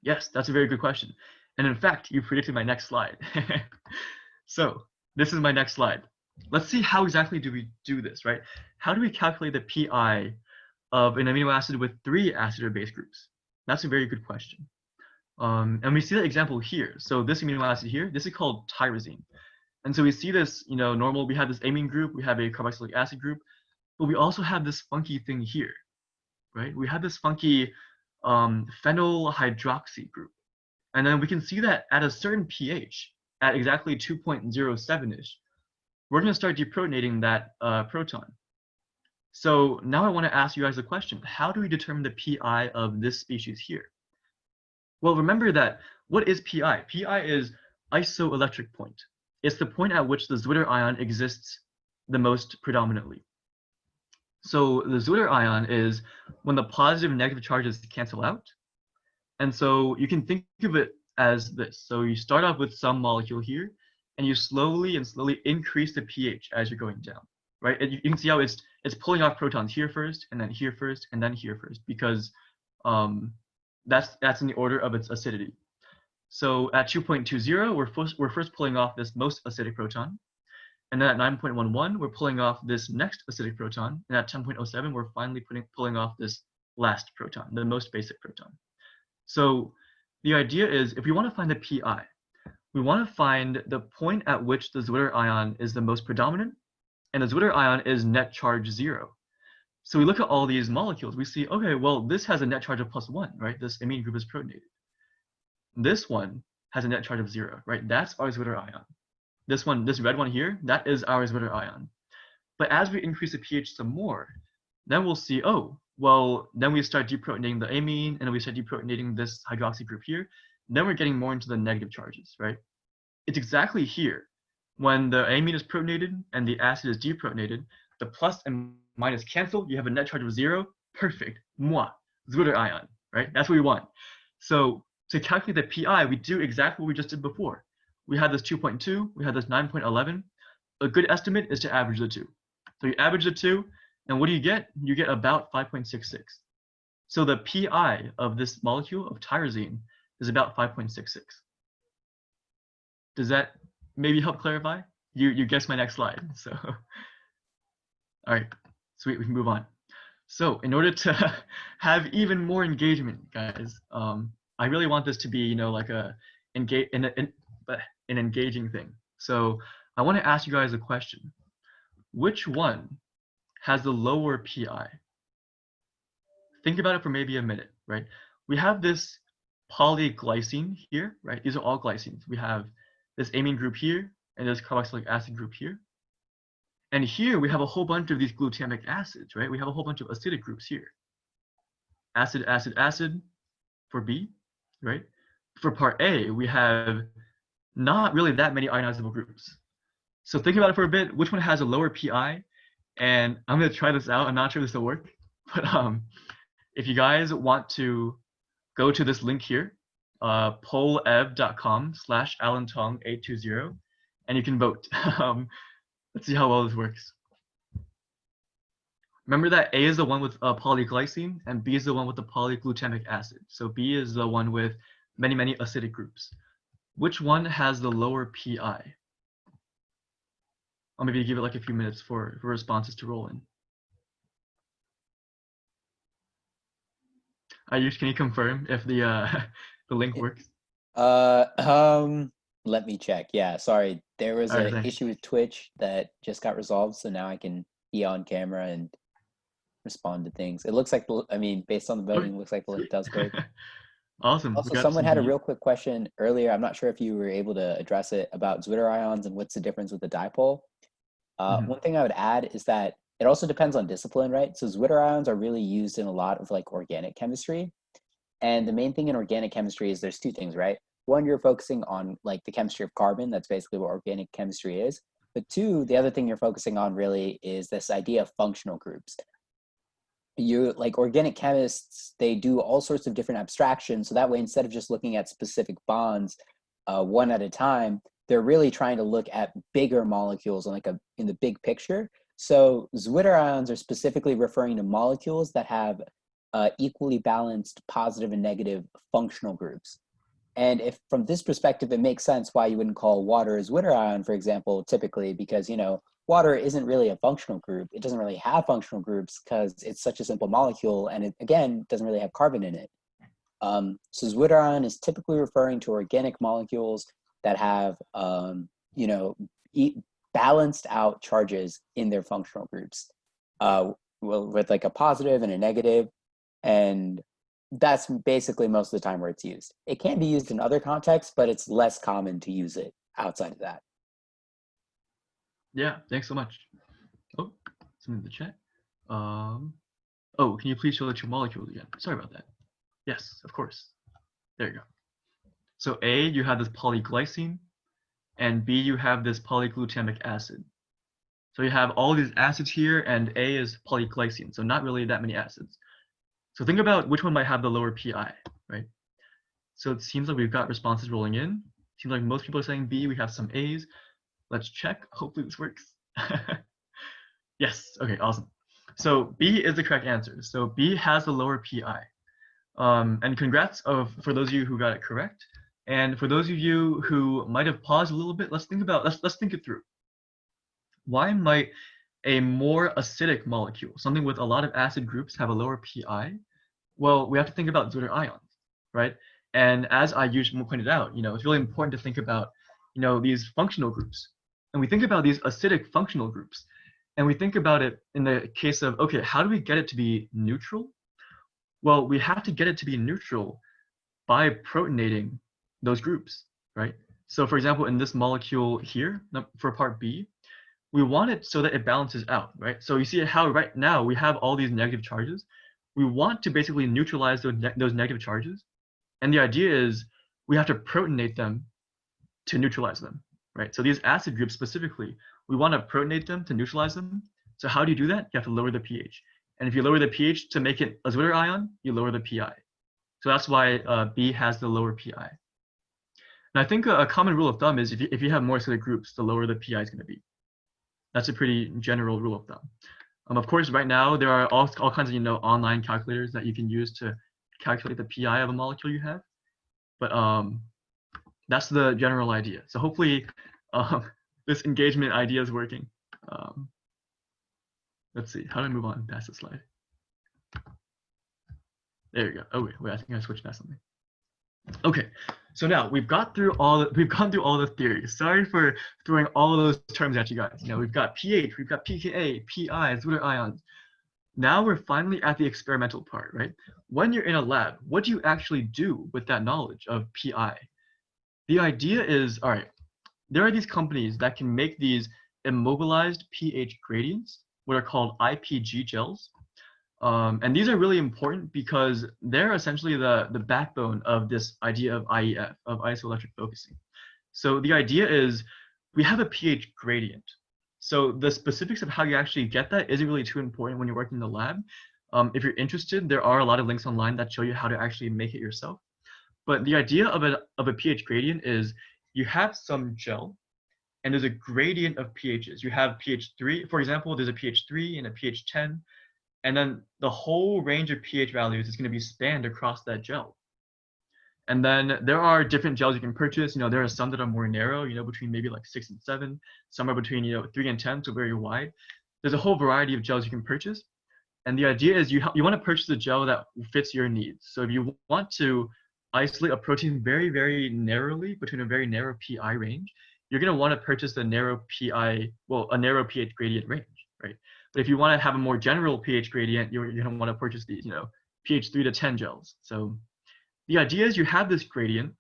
Yes, that's a very good question. And in fact, you predicted my next slide. So this is my next slide. Let's see how exactly do we do this, right? How do we calculate the PI of an amino acid with 3 acid or base groups? That's a very good question. And we see the example here. So this amino acid here, this is called tyrosine. And so we see this, normal, we have this amine group, we have a carboxylic acid group, but we also have this funky thing here, right? We have this funky phenyl hydroxy group. And then we can see that at a certain pH, at exactly 2.07-ish, we're going to start deprotonating that proton. So now I want to ask you guys a question. How do we determine the PI of this species here? Well, remember that, what is PI? PI is isoelectric point. It's the point at which the Zwitter ion exists the most predominantly. So the Zwitter ion is when the positive and negative charges cancel out. And so you can think of it as this. So you start off with some molecule here, and you slowly increase the pH as you're going down, right? And you can see how it's pulling off protons here first, and then here first, and then here first, because that's in the order of its acidity. So at 2.20, we're first pulling off this most acidic proton. And then at 9.11, we're pulling off this next acidic proton. And at 10.07, we're finally pulling off this last proton, the most basic proton. So the idea is, if we want to find the PI, we want to find the point at which the Zwitter ion is the most predominant, and the Zwitter ion is net charge 0. So we look at all these molecules, we see, okay, well, this has a net charge of +1, right? This amine group is protonated. This one has a net charge of 0, right? That's our Zwitter ion. This one, this red one here, that is our Zwitter ion. But as we increase the pH some more, then we'll see, oh, well, then we start deprotonating the amine, and then we start deprotonating this hydroxy group here. Then we're getting more into the negative charges, right? It's exactly here. When the amine is protonated and the acid is deprotonated, the plus and minus cancel, you have a net charge of 0. Perfect. Moi, Zwitter ion, right? That's what we want. So to calculate the PI, we do exactly what we just did before. We had this 2.2, we had this 9.11. A good estimate is to average the two. So you average the two, and what do you get? You get about 5.66. So the pi of this molecule of tyrosine is about 5.66. Does that maybe help clarify? You guessed my next slide. So, all right, sweet, we can move on. So in order to have even more engagement, guys, I really want this to be, you know, like an engaging thing. So I want to ask you guys a question. Which one has the lower pi? Think about it for maybe a minute, right? We have this polyglycine here, right? These are all glycines. We have this amine group here, and this carboxylic acid group here. And here we have a whole bunch of these glutamic acids, right? We have a whole bunch of acidic groups here. Acid, acid, acid for B, right? For part A, we have not really that many ionizable groups. So think about it for a bit. Which one has a lower pi? And I'm going to try this out. I'm not sure this will work. But if you guys want to go to this link here, polev.com/AlanTong820, and you can vote. Let's see how well this works. Remember that A is the one with polyglycine, and B is the one with the polyglutamic acid. So B is the one with many, many acidic groups. Which one has the lower pi? I'll maybe give it like a few minutes for responses to roll in. Can you confirm if the the link works? Let me check. Yeah, sorry. There was All right, an issue with Twitch that just got resolved, so now I can be on camera and respond to things. It looks like, I mean, based on the voting, it looks like the link does work. Awesome. Also, someone had a real quick question earlier. I'm not sure if you were able to address it about Zwitter ions and what's the difference with the dipole. One thing I would add is that it also depends on discipline, right? So Zwitter ions are really used in a lot of like organic chemistry. And the main thing in organic chemistry is there's two things, right? One, you're focusing on like the chemistry of carbon. That's basically what organic chemistry is. But two, the other thing you're focusing on really is this idea of functional groups. You like organic chemists, they do all sorts of different abstractions. So that way, instead of just looking at specific bonds one at a time, they're really trying to look at bigger molecules in the big picture. So Zwitter ions are specifically referring to molecules that have equally balanced positive and negative functional groups. And if from this perspective, it makes sense why you wouldn't call water a Zwitter ion, for example, typically, because, you know, water isn't really a functional group. It doesn't really have functional groups because it's such a simple molecule. And it, again, doesn't really have carbon in it. So Zwitter ion is typically referring to organic molecules that have, you know, balanced out charges in their functional groups, with like a positive and a negative. And that's basically most of the time where it's used. It can be used in other contexts, but it's less common to use it outside of that. Yeah, thanks so much. Oh, something in the chat. Oh, can you please show the two molecules again? Sorry about that. Yes, of course. There you go. So A, you have this polyglycine, and B, you have this polyglutamic acid. So you have all these acids here, and A is polyglycine, so not really that many acids. So think about which one might have the lower pi, right? So it seems like we've got responses rolling in. Seems like most people are saying B, we have some A's. Let's check, hopefully this works. Yes, okay, awesome. So B is the correct answer. So B has the lower pi. And congrats for those of you who got it correct. And for those of you who might have paused a little bit, let's think it through. Why might a more acidic molecule, something with a lot of acid groups, have a lower pi? Well, we have to think about Zwitter ions, right? And as I usually pointed out, you know, it's really important to think about, you know, these functional groups. And we think about these acidic functional groups. And we think about it in the case of, okay, how do we get it to be neutral? Well, we have to get it to be neutral by protonating those groups, right? So for example, in this molecule here, for part B, we want it so that it balances out, right? So you see how right now we have all these negative charges. We want to basically neutralize those negative charges. And the idea is we have to protonate them to neutralize them, right? So these acid groups specifically, we want to protonate them to neutralize them. So how do you do that? You have to lower the pH. And if you lower the pH to make it a Zwitter ion, you lower the pi. So that's why B has the lower pi. And I think a common rule of thumb is if you have more acidic groups, the lower the pi is going to be. That's a pretty general rule of thumb. Of course, right now there are all kinds of online calculators that you can use to calculate the pi of a molecule you have, but that's the general idea. So hopefully this engagement idea is working. Let's see, how do I move on past the slide? There you go. Oh wait, I think I switched past something. Okay, so now we've gone through all the theories. Sorry for throwing all of those terms at you guys. We've got pH, we've got pKa, pi, Zwitter ions. Now we're finally at the experimental part, right? When you're in a lab, what do you actually do with that knowledge of pi? The idea is, all right, there are these companies that can make these immobilized pH gradients, what are called IPG gels. And these are really important because they're essentially the backbone of this idea of IEF, of isoelectric focusing. So the idea is we have a pH gradient. So the specifics of how you actually get that isn't really too important when you're working in the lab. If you're interested, there are a lot of links online that show you how to actually make it yourself. But the idea of a pH gradient is you have some gel, and there's a gradient of pHs. You have pH 3, for example, there's a pH 3 and a pH 10. And then the whole range of pH values is going to be spanned across that gel. And then there are different gels you can purchase. There are some that are more narrow, between maybe like 6 and 7. Some are between 3 and 10, so very wide. There's a whole variety of gels you can purchase. And the idea is you want to purchase a gel that fits your needs. So if you want to isolate a protein very, very narrowly between a very narrow pi range, you're going to want to purchase a narrow pH gradient range, right? But if you want to have a more general pH gradient, you're going to want to purchase these, pH 3 to 10 gels. So the idea is you have this gradient,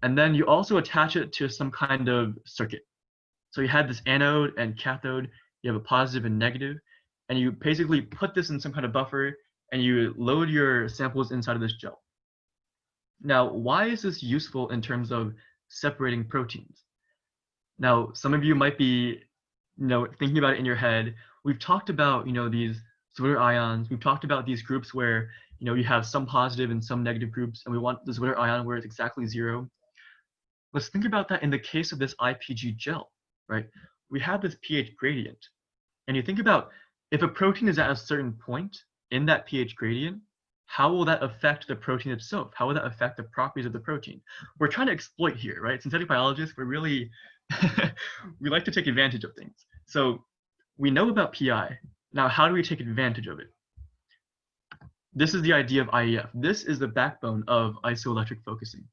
and then you also attach it to some kind of circuit. So you have this anode and cathode, you have a positive and negative, and you basically put this in some kind of buffer, and you load your samples inside of this gel. Now, why is this useful in terms of separating proteins? Now, some of you might be, thinking about it in your head. We've talked about, these Zwitter ions. We've talked about these groups where, you have some positive and some negative groups, and we want the Zwitter ion where it's exactly 0. Let's think about that in the case of this IPG gel, right? We have this pH gradient, and you think about if a protein is at a certain point in that pH gradient, how will that affect the protein itself? How will that affect the properties of the protein? We're trying to exploit here, right? Synthetic biologists, we're really, we like to take advantage of things. So we know about pi. Now, how do we take advantage of it? This is the idea of IEF. This is the backbone of isoelectric focusing.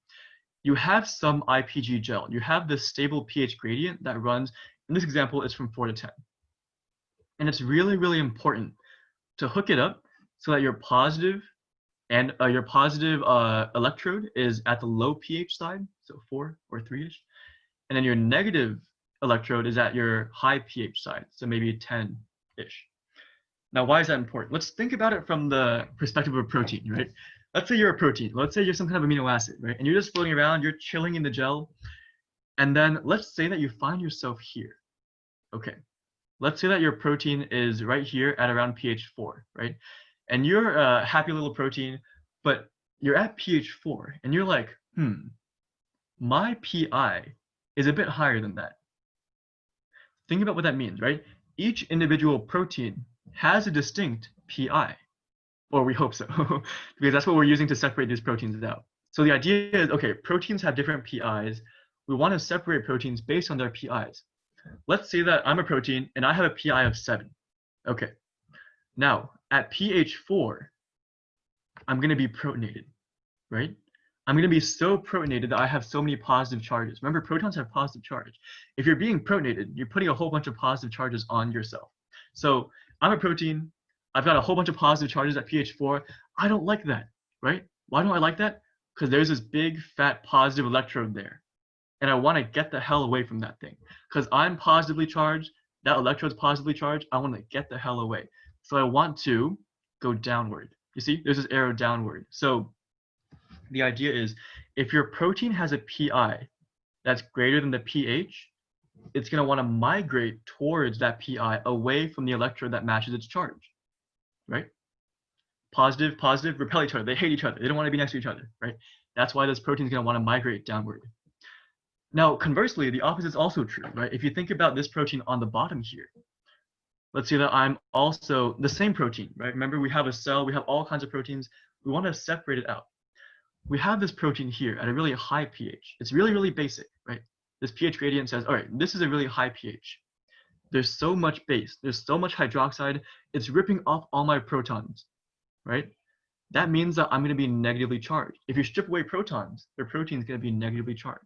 You have some IPG gel. You have this stable pH gradient that runs, in this example, it's from 4 to 10. And it's really, really important to hook it up so that your positive electrode is at the low pH side, so 4 or 3-ish. And then your negative electrode is at your high pH side, so maybe 10-ish. Now, why is that important? Let's think about it from the perspective of a protein, right? Let's say you're a protein. Let's say you're some kind of amino acid, right? And you're just floating around, you're chilling in the gel. And then let's say that you find yourself here. Okay. Let's say that your protein is right here at around pH 4, right? And you're a happy little protein, but you're at pH 4, and you're like, my pi is a bit higher than that. Think about what that means, right? Each individual protein has a distinct pi, or we hope so, because that's what we're using to separate these proteins out. So the idea is, okay, proteins have different pi's. We want to separate proteins based on their pi's. Let's say that I'm a protein and I have a pi of 7. Okay. Now, at pH 4, I'm going to be protonated, right? I'm going to be so protonated that I have so many positive charges. Remember, protons have positive charge. If you're being protonated, you're putting a whole bunch of positive charges on yourself. So I'm a protein. I've got a whole bunch of positive charges at pH 4. I don't like that, right? Why don't I like that? Because there's this big, fat, positive electrode there. And I want to get the hell away from that thing. Because I'm positively charged, that electrode's positively charged, I want to get the hell away. So I want to go downward. You see, there's this arrow downward. So the idea is, if your protein has a pi that's greater than the pH, it's going to want to migrate towards that pi away from the electrode that matches its charge, right? Positive, positive, repel each other. They hate each other. They don't want to be next to each other, right? That's why this protein is going to want to migrate downward. Now, conversely, the opposite is also true, right? If you think about this protein on the bottom here, let's say that I'm also the same protein, right? Remember, we have a cell, we have all kinds of proteins. We want to separate it out. We have this protein here at a really high pH. It's really, really basic, right? This pH gradient says, all right, this is a really high pH. There's so much base, there's so much hydroxide, it's ripping off all my protons, right? That means that I'm going to be negatively charged. If you strip away protons, the protein is going to be negatively charged.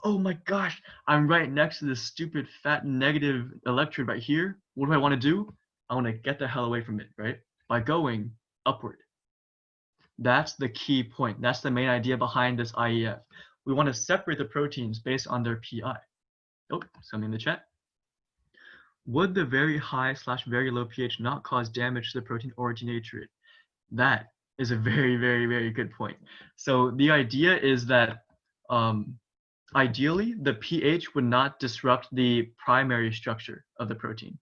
Oh my gosh, I'm right next to this stupid fat negative electrode right here. What do I want to do? I want to get the hell away from it, right? By going upward. That's the key point. That's the main idea behind this IEF. We want to separate the proteins based on their PI. Oh, something in the chat. Would the very high / very low pH not cause damage to the protein or denature it? That is a very, very, very good point. So the idea is that ideally, the pH would not disrupt the primary structure of the protein.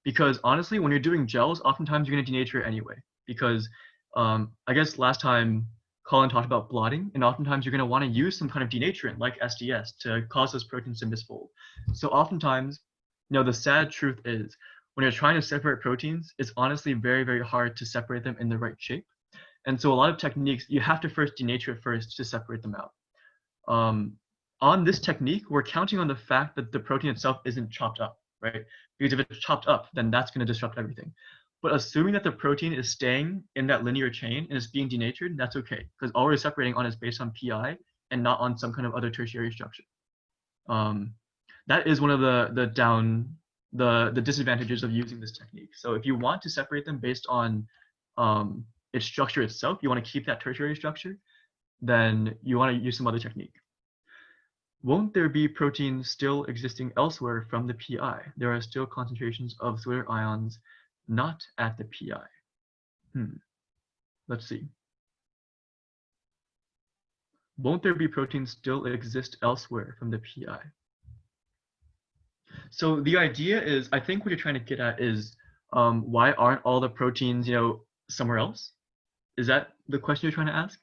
Because honestly, when you're doing gels, oftentimes you're going to denature it anyway. Because I guess last time Colin talked about blotting, and oftentimes you're going to want to use some kind of denaturant like SDS to cause those proteins to misfold. So oftentimes, the sad truth is when you're trying to separate proteins, it's honestly very, very hard to separate them in the right shape. And so a lot of techniques, you have to first denature it first to separate them out. On this technique, we're counting on the fact that the protein itself isn't chopped up, right? Because if it's chopped up, then that's going to disrupt everything. But assuming that the protein is staying in that linear chain and is being denatured, that's okay, because all we're separating on is based on PI and not on some kind of other tertiary structure. That is one of the disadvantages of using this technique. So if you want to separate them based on its structure itself, you want to keep that tertiary structure, then you want to use some other technique. Won't there be proteins still existing elsewhere from the PI? There are still concentrations of Zwitter ions not at the PI. Let's see. Won't there be proteins still exist elsewhere from the PI? So the idea is, I think what you're trying to get at is, why aren't all the proteins, somewhere else? Is that the question you're trying to ask?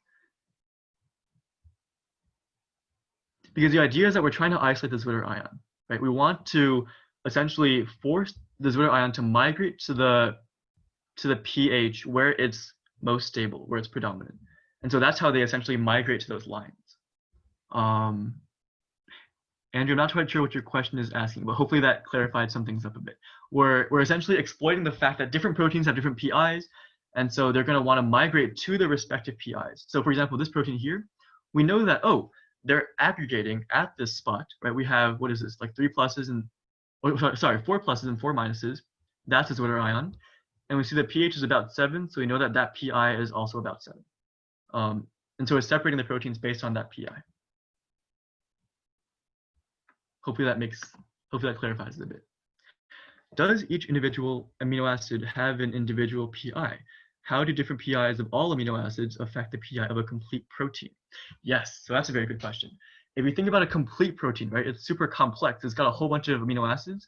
Because the idea is that we're trying to isolate the Zwitter ion, right? We want to essentially force the Zwitter ion to migrate to the pH where it's most stable, where it's predominant. And so that's how they essentially migrate to those lines. Andrew, I'm not quite sure what your question is asking, but hopefully that clarified some things up a bit. We're essentially exploiting the fact that different proteins have different PIs, and so they're going to want to migrate to the respective PIs. So for example, this protein here, we know that, they're aggregating at this spot, right? We have, what is this, like 4 pluses and 4 minuses. That's the Zwitter ion. And we see the pH is about 7, so we know that that PI is also about 7. And so we're separating the proteins based on that PI. Hopefully that clarifies it a bit. Does each individual amino acid have an individual PI? How do different PIs of all amino acids affect the PI of a complete protein? Yes, so that's a very good question. If you think about a complete protein, right, it's super complex. It's got a whole bunch of amino acids,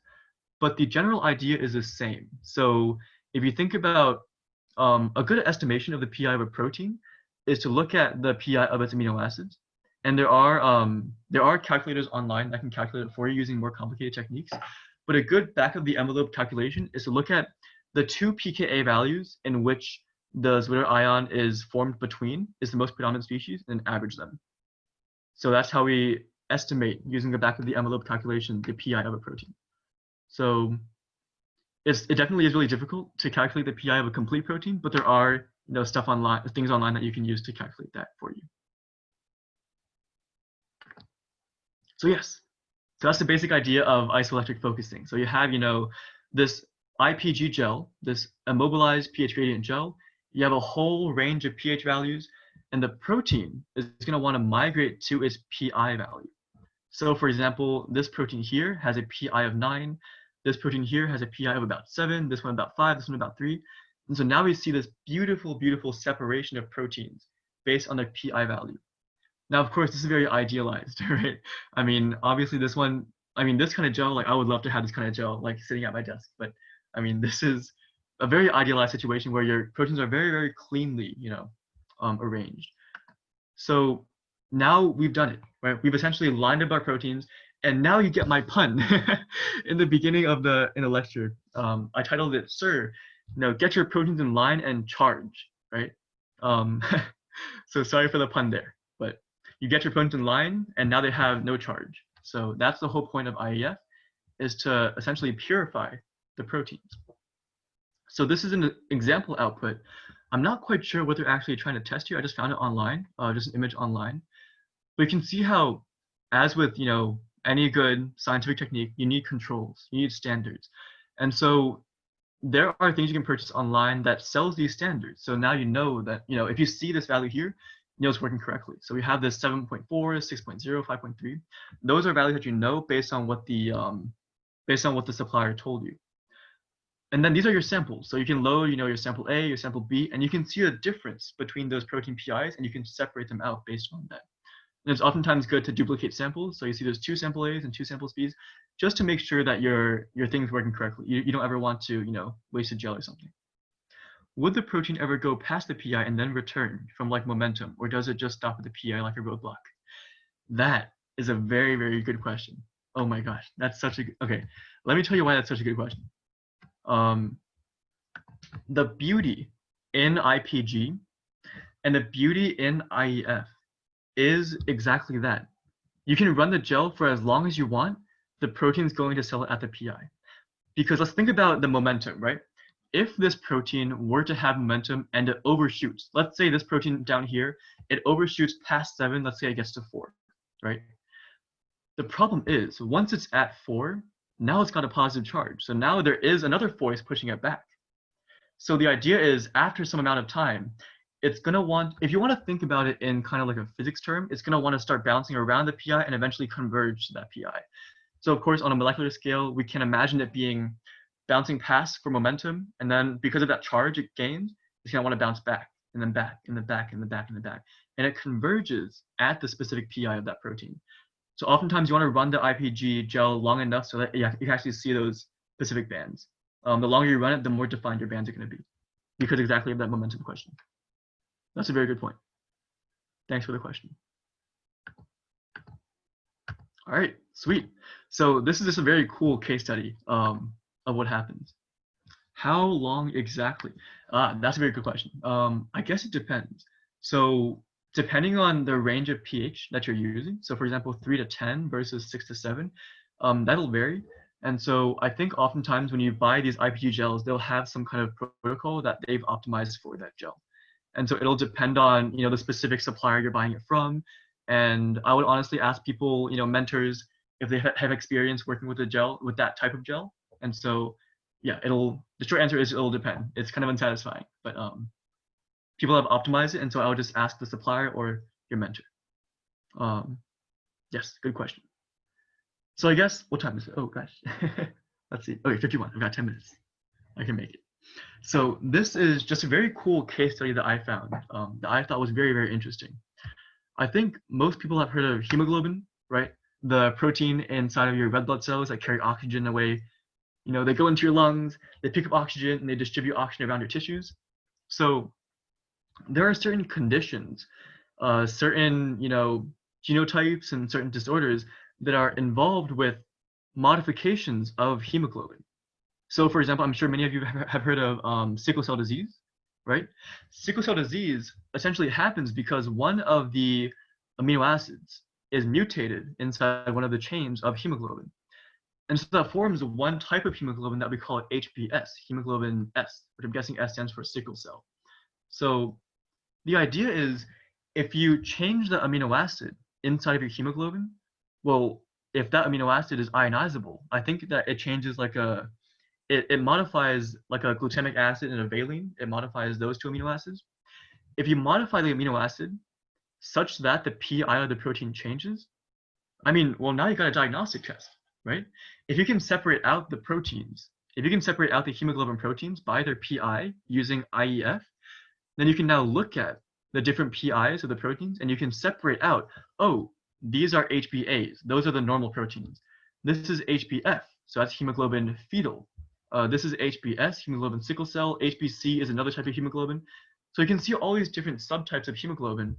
but the general idea is the same. So if you think about a good estimation of the PI of a protein is to look at the PI of its amino acids. And there are calculators online that can calculate it for you using more complicated techniques. But a good back of the envelope calculation is to look at the 2 pKa values in which the Zwitter ion is formed between is the most predominant species, and average them. So that's how we estimate, using the back of the envelope calculation, the PI of a protein. So it definitely is really difficult to calculate the PI of a complete protein, but there are things online that you can use to calculate that for you. So yes, so that's the basic idea of isoelectric focusing. So you have, this IPG gel, this immobilized pH gradient gel. You have a whole range of pH values, and the protein is going to want to migrate to its PI value. So for example, this protein here has a PI of 9. This protein here has a PI of about 7. This one about 5. This one about 3. And so now we see this beautiful, beautiful separation of proteins based on their PI value. Now, of course, this is very idealized, right? I mean, obviously this kind of gel, like I would love to have this kind of gel, like sitting at my desk. But I mean, this is a very idealized situation where your proteins are very, very cleanly, arranged. So now we've done it, right? We've essentially lined up our proteins And now you get my pun. In the beginning of the lecture, I titled it, "Sir, get your proteins in line and charge," right? Um, so sorry for the pun there, but you get your proteins in line, and now they have no charge. So that's the whole point of IEF, is to essentially purify the proteins. So this is an example output. I'm not quite sure what they're actually trying to test here. I just found it online, just an image online. But you can see how, as with any good scientific technique, you need controls, you need standards. And so there are things you can purchase online that sells these standards. So now you know that, if you see this value here, it's working correctly. So we have this 7.4, 6.0, 5.3. Those are values that you know based on what the supplier told you. And then these are your samples. So you can load, your sample A, your sample B, and you can see the difference between those protein PIs, and you can separate them out based on that. And it's oftentimes good to duplicate samples. So you see there's 2 sample A's and 2 sample B's, just to make sure that your thing is working correctly. You don't ever want to, waste a gel or something. Would the protein ever go past the PI and then return from like momentum, or does it just stop at the PI like a roadblock? That is a very, very good question. Oh my gosh, that's such a good, okay. Let me tell you why that's such a good question. The beauty in IPG and the beauty in IEF is exactly that. You can run the gel for as long as you want. The protein's going to sell it at the PI. Because let's think about the momentum, right? If this protein were to have momentum and it overshoots, let's say this protein down here, it overshoots past 7, let's say it gets to 4, right? The problem is, once it's at 4, now it's got a positive charge. So now there is another force pushing it back. So the idea is, after some amount of time, it's going to want, if you want to think about it in kind of like a physics term, it's going to want to start bouncing around the PI and eventually converge to that PI. So of course, on a molecular scale, we can imagine it being bouncing past for momentum, and then because of that charge it gains, it's going to want to bounce back, and then back, and then back, and then back, and then back. And it converges at the specific PI of that protein. So oftentimes you want to run the IPG gel long enough so that you can actually see those specific bands. The longer you run it, the more defined your bands are going to be, because exactly of that momentum question. That's a very good point. Thanks for the question. All right, sweet. So this is just a very cool case study of what happens. How long exactly? That's a very good question. I guess it depends. So depending on the range of pH that you're using, so for example, 3 to 10 versus 6 to 7, that'll vary. And so I think oftentimes when you buy these IPG gels, they'll have some kind of protocol that they've optimized for that gel. And so it'll depend on, the specific supplier you're buying it from. And I would honestly ask people, mentors, if they have experience working with a gel, with that type of gel. And so, yeah, the short answer is it'll depend. It's kind of unsatisfying, but people have optimized it. And so I would just ask the supplier or your mentor. Yes, good question. So I guess, what time is it? Oh gosh, let's see. Okay, 51, I've got 10 minutes. I can make it. So this is just a very cool case study that I found that I thought was very, very interesting. I think most people have heard of hemoglobin, right? The protein inside of your red blood cells that carry oxygen away. They go into your lungs, they pick up oxygen, and they distribute oxygen around your tissues. So there are certain conditions, certain, genotypes and certain disorders that are involved with modifications of hemoglobin. So for example, I'm sure many of you have heard of sickle cell disease, right? Sickle cell disease essentially happens because one of the amino acids is mutated inside one of the chains of hemoglobin. And so that forms one type of hemoglobin that we call HbS, hemoglobin S, which I'm guessing S stands for sickle cell. So the idea is, if you change the amino acid inside of your hemoglobin, well, if that amino acid is ionizable, I think that it changes it modifies like a glutamic acid and a valine. It modifies those 2 amino acids. If you modify the amino acid such that the PI of the protein changes, well, now you got a diagnostic test, right? If you can separate out the proteins, if you can separate out the hemoglobin proteins by their PI using IEF, then you can now look at the different PIs of the proteins, and you can separate out, oh, these are HbAs. Those are the normal proteins. This is HbF, so that's hemoglobin fetal. This is HbS, hemoglobin sickle cell. HbC is another type of hemoglobin. So you can see all these different subtypes of hemoglobin,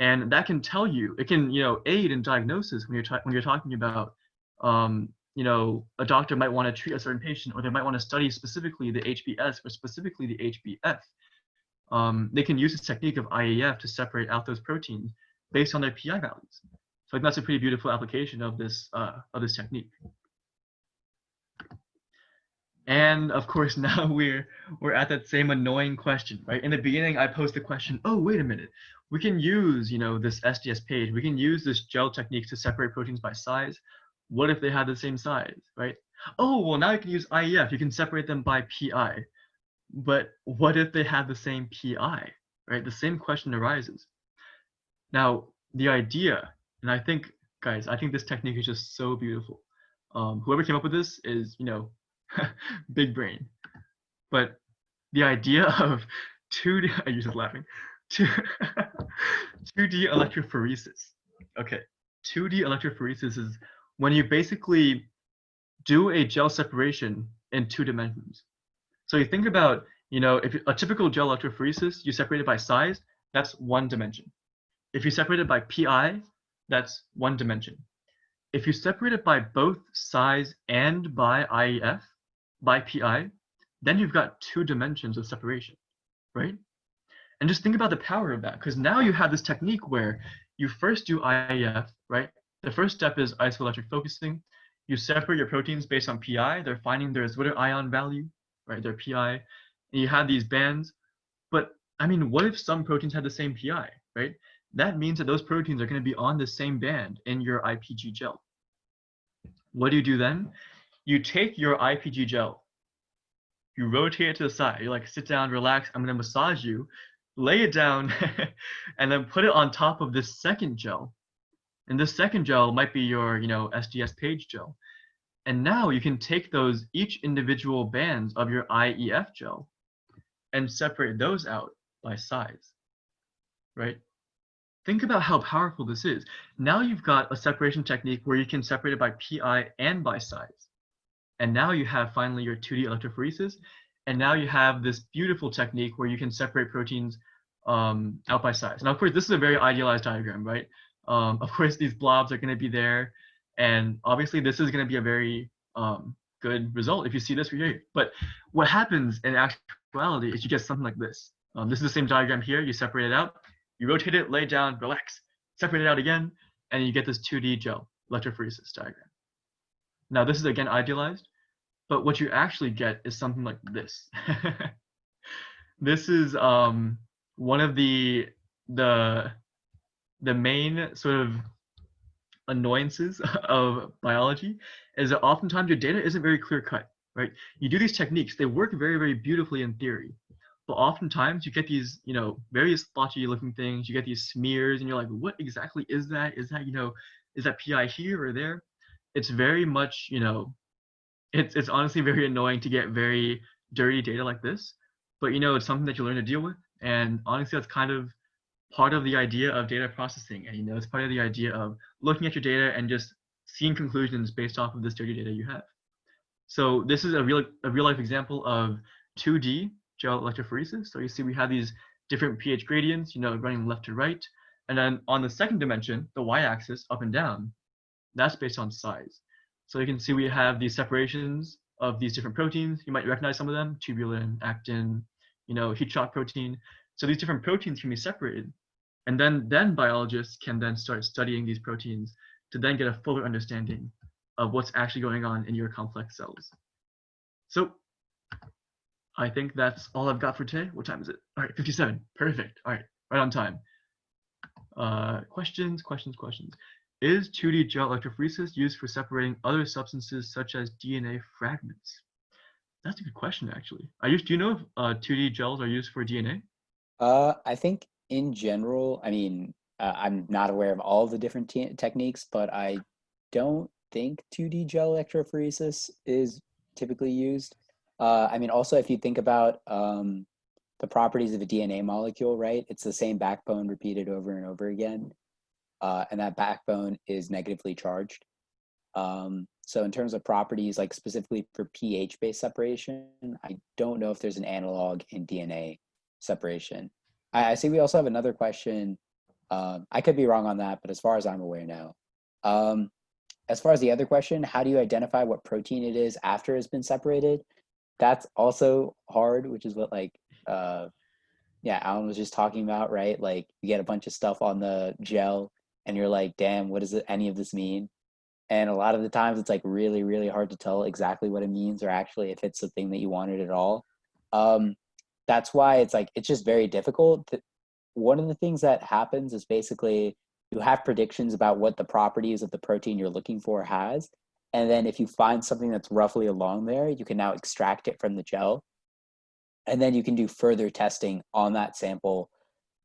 and that can tell you, it can aid in diagnosis when you're talking about you know, a doctor might want to treat a certain patient, or they might want to study specifically the HBS or specifically the HBF. They can use this technique of IEF to separate out those proteins based on their PI values. So I think that's a pretty beautiful application of this technique. And of course, now we're at that same annoying question, right? In the beginning, I posed the question, oh, wait a minute. We can use, you know, this SGS page. We can use this gel technique to separate proteins by size. What if they had the same size, right? Oh, well, now you can use IEF. You can separate them by PI. But what if they have the same PI, right? The same question arises. Now, the idea, and I think, guys, I think this technique is just so beautiful. Whoever came up with this is, you know, big brain. But the idea of 2D, I just laughing, 2D electrophoresis. Okay, 2D electrophoresis is when you basically do a gel separation in 2 dimensions. So you think about, you know, if a typical gel electrophoresis, you separate it by size, that's 1 dimension. If you separate it by PI, that's 1 dimension. If you separate it by both size and by IEF, by PI, then you've got 2 dimensions of separation, right? And just think about the power of that, because now you have this technique where you first do IEF, right? The first step is isoelectric focusing. You separate your proteins based on PI. They're finding their Zwitter ion value, right? Their PI. And you have these bands. But I mean, what if some proteins had the same PI, right? That means that those proteins are going to be on the same band in your IPG gel. What do you do then? You take your IPG gel, you rotate it to the side. You're like, sit down, relax. I'm going to massage you, lay it down, and then put it on top of this second gel. And this second gel might be your, you know, SGS page gel. And now you can take those each individual bands of your IEF gel and separate those out by size, right? Think about how powerful this is. Now you've got a separation technique where you can separate it by PI and by size. And now you have finally your 2D electrophoresis. And now you have this beautiful technique where you can separate proteins out by size. Now, of course, this is a very idealized diagram, right? Of course, these blobs are going to be there. And obviously, this is going to be a very good result if you see this right here. But what happens in actuality is you get something like this. This is the same diagram here. You separate it out. You rotate it, lay it down, relax. Separate it out again. And you get this 2D gel electrophoresis diagram. Now, this is, again, idealized. But what you actually get is something like this. This is one of the main sort of annoyances of biology is that oftentimes your data isn't very clear cut, right? You do these techniques, they work very, very beautifully in theory, but oftentimes you get these, you know, very splotchy looking things, you get these smears and you're like, what exactly is that? Is that, you know, is that PI here or there? It's very much, you know, it's honestly very annoying to get very dirty data like this, but you know, it's something that you learn to deal with. And honestly, that's kind of part of the idea of data processing. And you know, it's part of the idea of looking at your data and just seeing conclusions based off of this dirty data you have. So this is a real life example of 2D gel electrophoresis. So you see we have these different pH gradients, you know, running left to right. And then on the second dimension, the y-axis up and down, that's based on size. So you can see we have these separations of these different proteins. You might recognize some of them, tubulin, actin, you know, heat shock protein. So these different proteins can be separated. And then biologists can then start studying these proteins to then get a fuller understanding of what's actually going on in your complex cells. So I think that's all I've got for today. What time is it? All right, 57, perfect. All right, right on time. Questions. Is 2D gel electrophoresis used for separating other substances such as DNA fragments? That's a good question, actually. Do you know if 2D gels are used for DNA? I think in general, I mean, I'm not aware of all the different techniques, but I don't think 2D gel electrophoresis is typically used. I mean, also, if you think about the properties of a DNA molecule, right? It's the same backbone repeated over and over again. And that backbone is negatively charged. So in terms of properties, like specifically for pH-based separation, I don't know if there's an analog in DNA separation. I see we also have another question. I could be wrong on that, but as far as I'm aware now. as far as the other question, how do you identify what protein it is after it's been separated? That's also hard, which is what like yeah, Alan was just talking about, right? Like you get a bunch of stuff on the gel and you're like, damn, what does any of this mean? And a lot of the times it's like really, really hard to tell exactly what it means or actually if it's the thing that you wanted at all. Um, that's why it's like, it's just very difficult. One of the things that happens is basically you have predictions about what the properties of the protein you're looking for has. And then if you find something that's roughly along there, you can now extract it from the gel. And then you can do further testing on that sample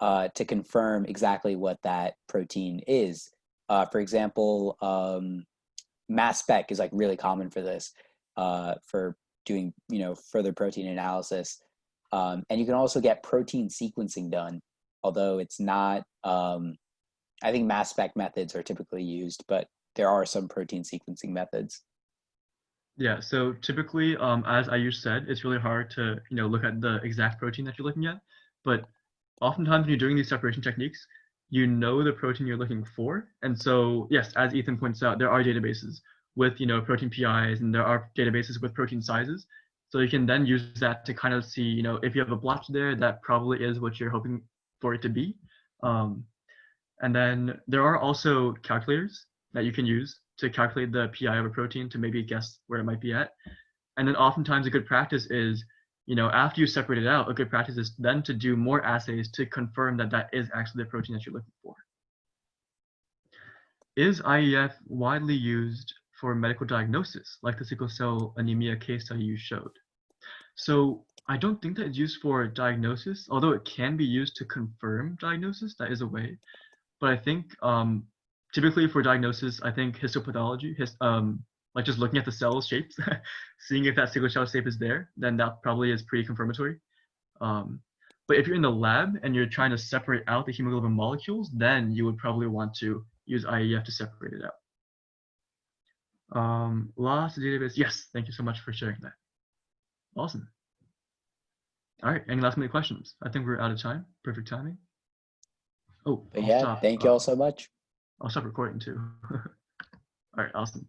to confirm exactly what that protein is. For example, mass spec is like really common for this, for doing further protein analysis. And you can also get protein sequencing done, although it's not. I think mass spec methods are typically used, but there are some protein sequencing methods. Yeah, so typically, as Ayush said, it's really hard to look at the exact protein that you're looking at, but oftentimes when you're doing these separation techniques, you know the protein you're looking for, and so yes, as Ethan points out, there are databases with protein PIs, and there are databases with protein sizes, so you can then use that to kind of see if you have a blotch there, that probably is what you're hoping for it to be. And then there are also calculators that you can use to calculate the PI of a protein to maybe guess where it might be at. And then oftentimes a good practice is, after you separate it out, a good practice is then to do more assays to confirm that that is actually the protein that you're looking for. Is IEF widely used for medical diagnosis, like the sickle cell anemia case study you showed? So I don't think that it's used for diagnosis, although it can be used to confirm diagnosis. That is a way. But I think typically for diagnosis, I think histopathology, like just looking at the cell shapes, seeing if that sickle cell shape is there, then that probably is pretty confirmatory. But if you're in the lab and you're trying to separate out the hemoglobin molecules, then you would probably want to use IEF to separate it out. Lost database. Yes, thank you so much for sharing that. Awesome. All right, any last minute questions? I think we're out of time. Perfect timing. Oh, But yeah, thank you all so much. I'll stop recording too. All right, awesome.